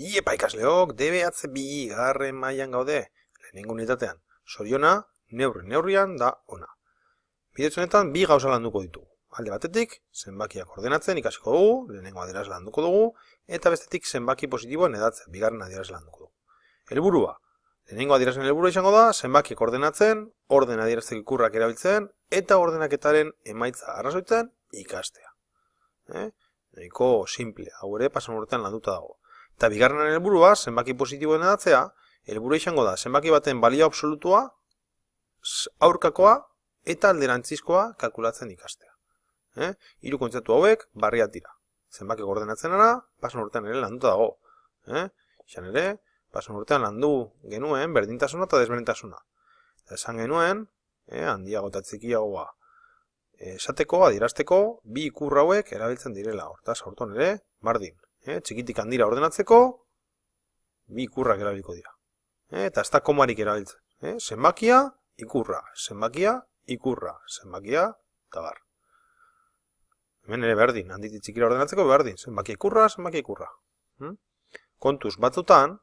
Iepa ikasleok, DBH2 mailan gaude, lehenengo unitatean. Soriona, neurrian da ona. Bidez honetan, bi gauza landuko ditugu. Alde batetik, zenbakiak ordenatzen ikasiko dugu, lehenengo adierazle landuko dugu, eta bestetik zenbaki positiboen edatzen, bigarren adierazle landuko dugu. Helburua, lehenengo adierazlen helburua izango da, zenbakiak ordenatzen, orden adierazteko ikurrak erabiltzen, eta ordenaketaren emaitza arrazoitzen ikastea. Nahiko simple, hau ere pasan urtean landuta dago. Eta bigarren helburua, zenbaki positiboen edatzea, helburua izango da, zenbaki baten balio absolutua, aurkakoa eta alderantzizkoa kalkulatzen ikastea. Hiru kontzeptu hauek barriak dira. Zenbaki ordenatzen ara, pasan urtean ere landuta dago. Izan ere, pasan urtean landu genuen berdintasuna eta desberdintasuna. Eta esan genuen, handiago eta txikiagoa esateko, adierazteko, bi ikur hauek erabiltzen direla. Hortaz, aurton ere, bardin. Txikitik handira ordenatzeko, bi ikurrak erabiliko dira. Eta ez da komarik erabiltzen. Zenbakia, ikurra. Zenbakia, ikurra. Zenbakia, eta bar. Hemen ere berdin, handitik txikira ordenatzeko berdin. Zenbakia ikurra, zenbakia ikurra. Kontuz batzutan,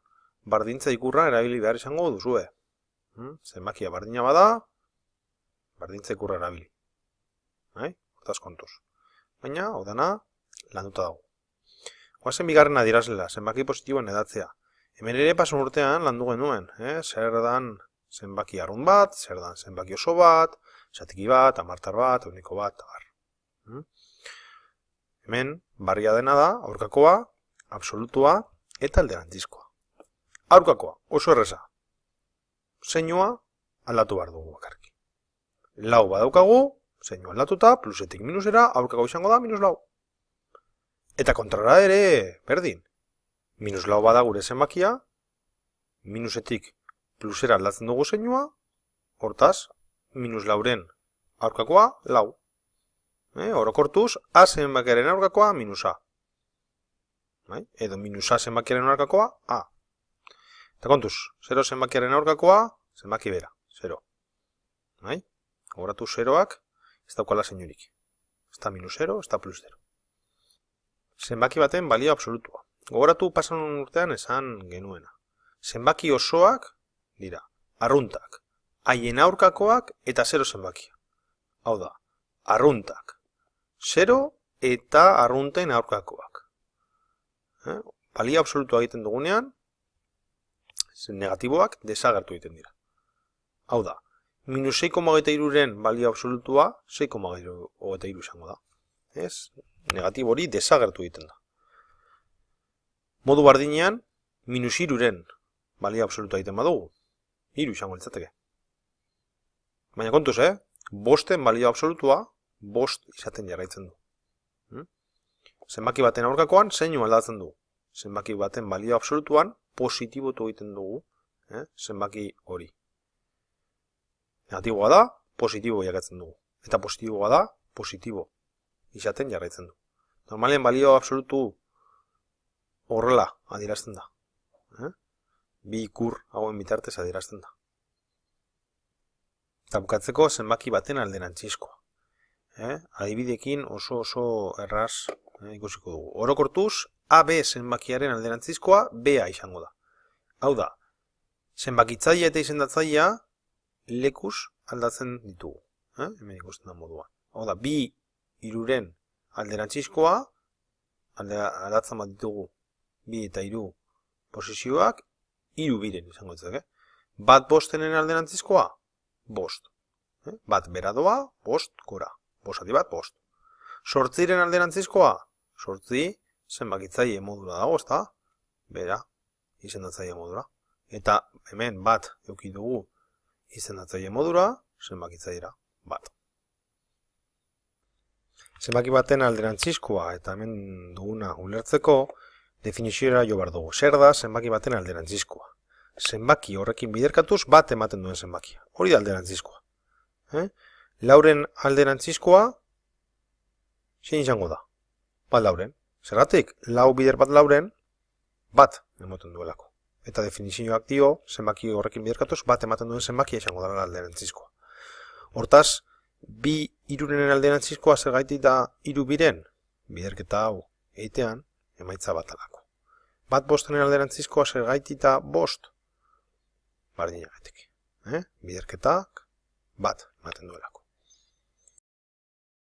bardintza ikurra erabili behar izango duzue. Zenbakia bardina bada, bardintza ikurra erabili. Hortaz kontuz. Baina, hau dana, landuta dago. Goazen bigarren adierazlea, zenbaki positiboen edatzea. Hemen ere pasan urtean landu genuen, zer dan zenbaki arrunt bat, zer dan zenbaki oso bat, zatiki bat, amartar bat, euniko bat, abar. Hemen barria dena da, aurkakoa, absolutua eta alderantzizkoa. Aurkakoa, oso erreza. Zeinua aldatu behar dugu bakarrik. Lau badaukagu, zeinua aldatuta, plusetik minusera, aurkako izango da, minus lau. Eta kontrara ere, berdin. Minus lau bada gure zenbakia, minusetik plusera aldatzen dugu zeinua, hortaz, minus lauren aurkakoa, lau. Orokortuz, a zenbakiaren aurkakoa, minusa. Edo minusa zenbakiaren aurkakoa, a. Eta kontuz, 0 zenbakiaren aurkakoa, zenbaki bera, 0. Horatu 0ak, ez daukala zeinurik. Ez da minus 0, ez da plus 0. Zenbaki baten balio absolutua. Gogoratu pasan urtean esan genuena. Zenbaki osoak dira, arruntak, haien aurkakoak eta 0 zenbakia. Hau da, arruntak, 0 eta arrunten aurkakoak. Balio absolutua egiten dugunean, negatiboak desagertu egiten dira. Hau da, minus 6,23ren balio absolutua 6,23 izango da. Negatibo hori desagertu egiten da. Modu bardinean, minus 3ren balio absolutua egiten badugu. 3 izango litzateke. Baina kontuz, bosten balio absolutua, bost izaten jarraitzen du. Zenbaki baten aurkakoan, zeinu aldatzen du. Zenbaki baten balio absolutuan, positibotu egiten dugu, zenbaki hori. Negatiboa da, positibo jakatzen dugu. Eta positiboa da, positibo izaten jarraitzen du. Normalen balio absolutu horrela adierazten da. Bi ikur hauen bitartez adierazten da. Eta bukatzeko zenbaki baten alderantzizkoa. Adibidekin oso erraz ikusiko dugu. Orokortuz, AB zenbakiaren alderantzizkoa BA izango da. Hau da, zenbakitzailea eta izendatzailea lekuz aldatzen ditugu. Hemen ikusten da moduan. Hau da, bi iruren alderantzizkoa, aldatzen bat ditugu, bi eta iru posizioak, iru biren izango ditzake. Bat bostenen alderantzizkoa, bost. Bat beradoa, bost, gora. Bosati bat, bost. Sortziren alderantzizkoa, sortzi, zenbakitzaile modula dago, ezta? Bera, izendatzaile modula. Eta hemen bat eduki dugu izendatzaile modula, zenbakitzailera bat. Zenbaki baten alderantzizkoa eta hemen duguna ulertzeko definizioera jo behar dugu. Zer da zenbaki baten alderantzizkoa? Zenbaki horrekin biderkatuz bat ematen duen zenbakia. Hori da alderantzizkoa. Lauren alderantzizkoa zein izango da? Bat lauren. Zergatik, lau bider bat lauren bat ematen duelako. Eta definizioak dio, zenbaki horrekin biderkatuz bat ematen duen zenbakia izango da alderantzizkoa. Hortaz, bi iruren alderantzizkoa zergaitik da iru biren, biderketa hau egitean, emaitza bat alako. Bat bostenen alderantzizkoa zergaitita bost? Bardinagatik. Biderketak bat ematen duelako.